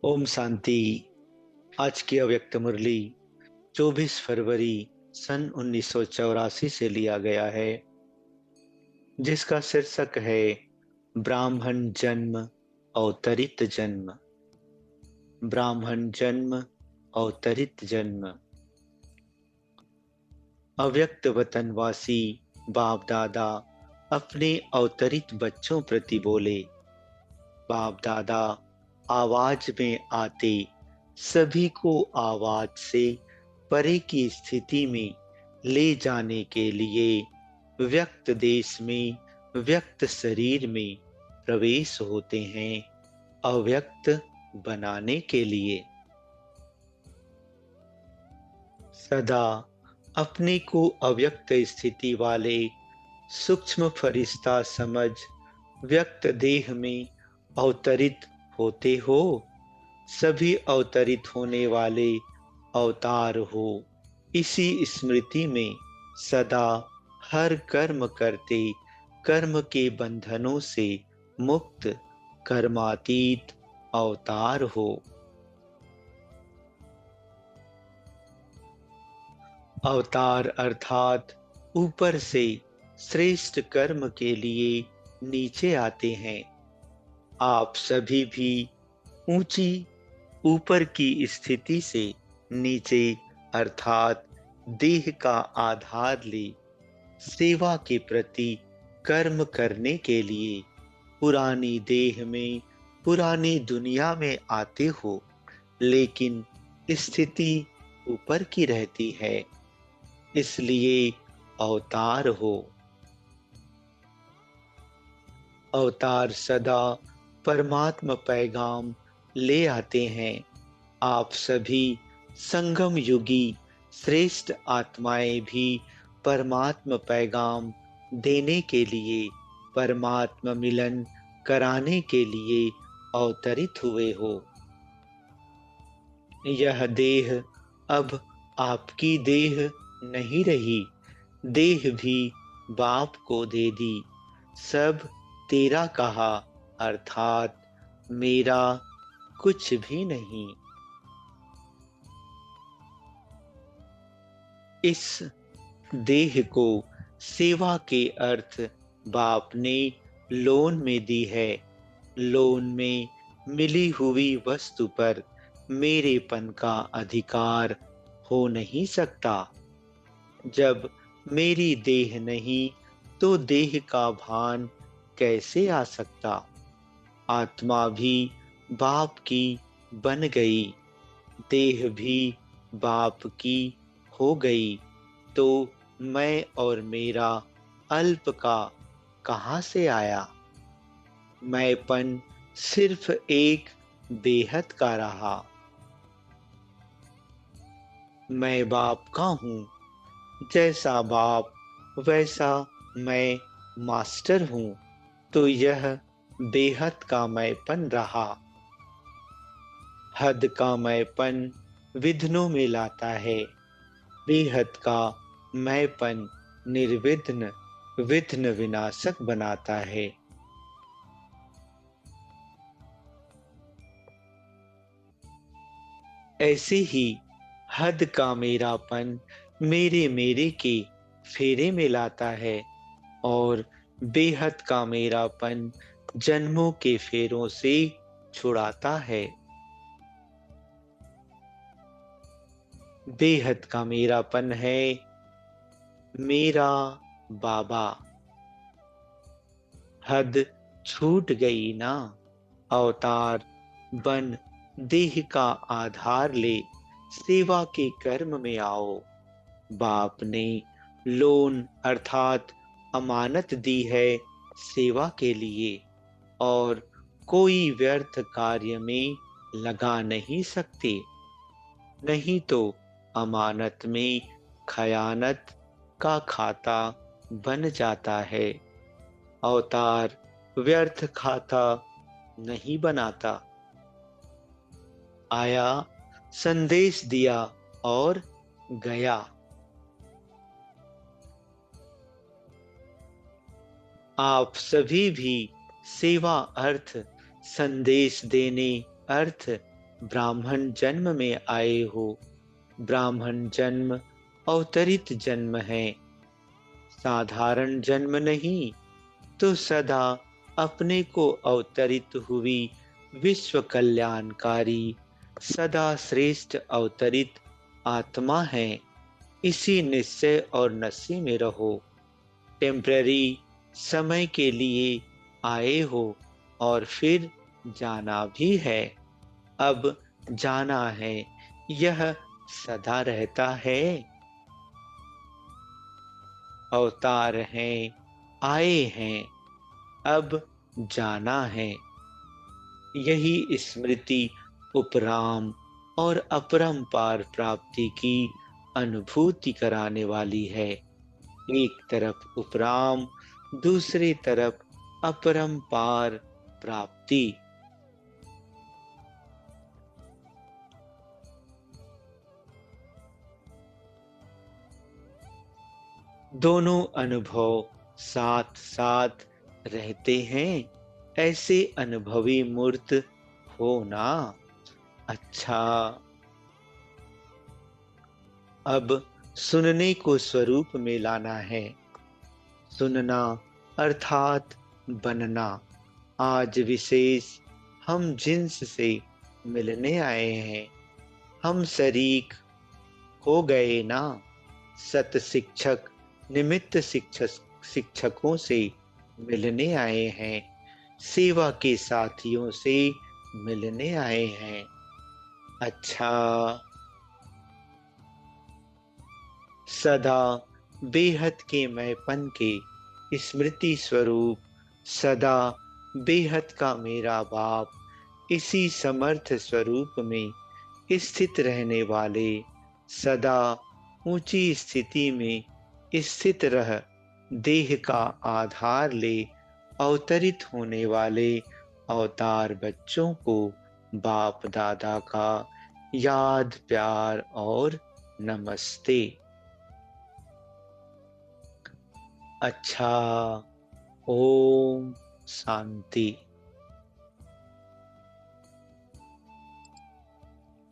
ओम शांति। आज की अव्यक्त मुरली 24 फरवरी सन 1984 से लिया गया है, जिसका शीर्षक है ब्राह्मण जन्म अवतरित जन्म। ब्राह्मण जन्म अवतरित जन्म। अव्यक्त वतनवासी बाप दादा अपने अवतरित बच्चों प्रति बोले। बाप दादा आवाज में आते सभी को आवाज से परे की स्थिति में ले जाने के लिए व्यक्त देश में व्यक्त शरीर में प्रवेश होते हैं, अव्यक्त बनाने के लिए। सदा अपने को अव्यक्त स्थिति वाले सूक्ष्म फरिश्ता समझ व्यक्त देह में अवतरित होते हो। सभी अवतरित होने वाले अवतार हो। इसी स्मृति में सदा हर कर्म करते कर्म के बंधनों से मुक्त कर्मातीत अवतार हो। अवतार अर्थात ऊपर से श्रेष्ठ कर्म के लिए नीचे आते हैं। आप सभी भी ऊंची ऊपर की स्थिति से नीचे अर्थात देह का आधार ले सेवा के प्रति कर्म करने के लिए पुरानी देह में पुरानी दुनिया में आते हो, लेकिन स्थिति ऊपर की रहती है, इसलिए अवतार हो। अवतार सदा परमात्मा पैगाम ले आते हैं। आप सभी संगम युगी श्रेष्ठ आत्माएं भी परमात्मा पैगाम देने के लिए परमात्मा मिलन कराने के लिए अवतरित हुए हो। यह देह अब आपकी देह नहीं रही, देह भी बाप को दे दी। सब तेरा कहा अर्थात मेरा कुछ भी नहीं। इस देह को सेवा के अर्थ बाप ने लोन में दी है। लोन में मिली हुई वस्तु पर मेरेपन का अधिकार हो नहीं सकता। जब मेरी देह नहीं तो देह का भान कैसे आ सकता। आत्मा भी बाप की बन गई, देह भी बाप की हो गई, तो मैं और मेरा अल्प का कहाँ से आया। मैंपन सिर्फ एक बेहद का रहा। मैं बाप का हूँ, जैसा बाप वैसा मैं मास्टर हूँ, तो यह बेहद का मैंपन रहा। हद का मैंपन विघ्नों में लाता है, बेहद का मैंपन निर्विघ्न विघ्न विनाशक बनाता है। ऐसे ही हद का मेरापन मेरे मेरे के फेरे में लाता है, और बेहद का मेरापन जन्मों के फेरों से छुड़ाता है। बेहद का मेरापन है मेरा बाबा। हद छूट गई ना, अवतार बन देह का आधार ले सेवा के कर्म में आओ। बाप ने लोन अर्थात अमानत दी है सेवा के लिए, और कोई व्यर्थ कार्य में लगा नहीं सकते। नहीं तो अमानत में खयानत का खाता बन जाता है। अवतार व्यर्थ खाता नहीं बनाता। आया, संदेश दिया और गया। आप सभी भी सेवा अर्थ संदेश देने अर्थ ब्राह्मण जन्म में आए हो। ब्राह्मण जन्म अवतरित जन्म है, साधारण जन्म नहीं। तो सदा अपने को अवतरित हुई विश्व कल्याणकारी, सदा श्रेष्ठ अवतरित आत्मा है। इसी निश्चय और नशे में रहो। टेम्पररी समय के लिए आए हो और फिर जाना भी है। अब जाना है, यह सदा रहता है। अवतार हैं, आए हैं, अब जाना है। यही स्मृति उपराम और अपरंपार प्राप्ति की अनुभूति कराने वाली है। एक तरफ उपराम, दूसरी तरफ अपरंपार प्राप्ति। दोनों अनुभव साथ साथ रहते हैं, ऐसे अनुभवी मूर्त हो ना। अच्छा, अब सुनने को स्वरूप में लाना है। सुनना अर्थात बनना। आज विशेष हम जिन्स से मिलने आए हैं। हम शरीक हो गए ना। सत शिक्षक निमित्त शिक्षकों से मिलने आए हैं। सेवा के साथियों से मिलने आए हैं। अच्छा, सदा बेहद के मैंपन के स्मृति स्वरूप, सदा बेहद का मेरा बाप, इसी समर्थ स्वरूप में स्थित रहने वाले, सदा ऊंची स्थिति में स्थित रह देह का आधार ले अवतरित होने वाले अवतार बच्चों को बाप दादा का याद, प्यार और नमस्ते। अच्छा, ओम शांति।